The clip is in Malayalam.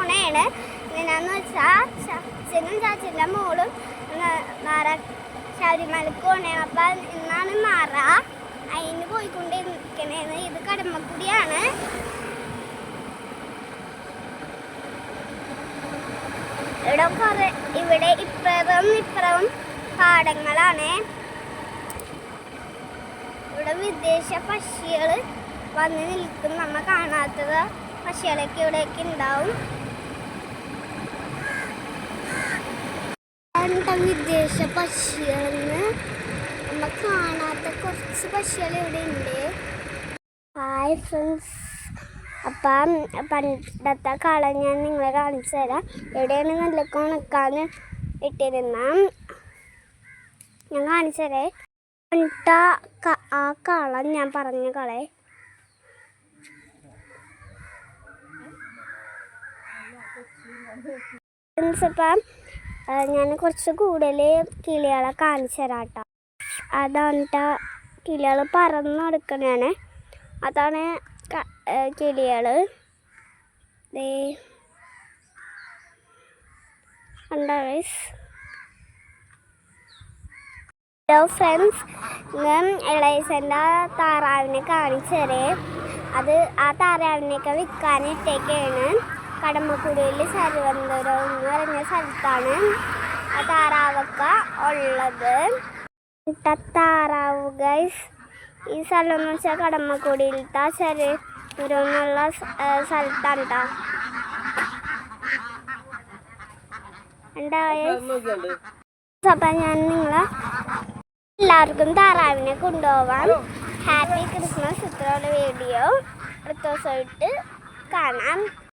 പോണേണ്. എങ്ങനെയാന്ന് വെച്ചാൽ അച്ഛനും ചാച്ചൻ്റെ മോളും ശബരിമലക്ക് പോണേ. അപ്പം ഇന്നാണ് മറ. അതിന് പോയിക്കൊണ്ടിരിക്കണേന്ന്. ഇത് കടമ്മക്കുടിയാണ്. ഇവിടെ ഇപ്പുറവും പാടങ്ങളാണ്. ഇവിടെ വിദേശ പക്ഷികൾ വന്ന് നിൽക്കും. നമ്മൾ കാണാത്തത് പക്ഷികളൊക്കെ ഇവിടെയൊക്കെ ഉണ്ടാവും. വിദേശ പക്ഷികളെന്ന് നമ്മൾ കാണാത്ത കുറച്ച് പക്ഷികൾ ഇവിടെ ഉണ്ട്. ഹായ് ഫ്രണ്ട്സ്, അപ്പം പണ്ടത്തെ കളം ഞാൻ നിങ്ങളെ കാണിച്ചു തരാം. എവിടെയാണ് നല്ല ഉണക്കാൻ ഇട്ടിരുന്ന ഞാൻ കാണിച്ചു തരേ. ആ കളം ഞാൻ പറഞ്ഞ കളേ ഫ്രണ്ട്സ്, അപ്പം ഞാൻ കുറച്ച് കൂടുതൽ കിളികളെ കാണിച്ചു തരാം കേട്ടോ. അതാണ് കിളികൾ പറന്ന് നടക്കണതാണ്. അതാണ് കിളികൾ. കണ്ടോ ഗൈസ്? ഹലോ ഫ്രണ്ട്സ്, ഞാൻ ഇളയച്ചൻ്റെ താറാവിനെ കാണിച്ചു തരേ. ആ താറാവിനെയൊക്കെ വിൽക്കാനിട്ടേക്കാണ്. കടമ്മക്കുടിയിൽ സർവന്തപുരം എന്ന് പറഞ്ഞ സ്ഥലത്താണ് ആ താറാവൊക്കെ ഉള്ളത്. താറാവ് ഗൈസ്, ഈ സ്ഥലം എന്ന് വെച്ചാൽ കടമ്മക്കുടിയിലത്തെ സർവന്തപുരം എന്നുള്ള സ്ഥലത്താണ് കേട്ടോ. അപ്പം ഞാൻ നിങ്ങളെ എല്ലാവർക്കും താറാവിനെ കൊണ്ടുപോവാം. Happy Christmas. ഇത്രയുള്ള വീഡിയോ അടുത്ത ദിവസമായിട്ട് കാണാം.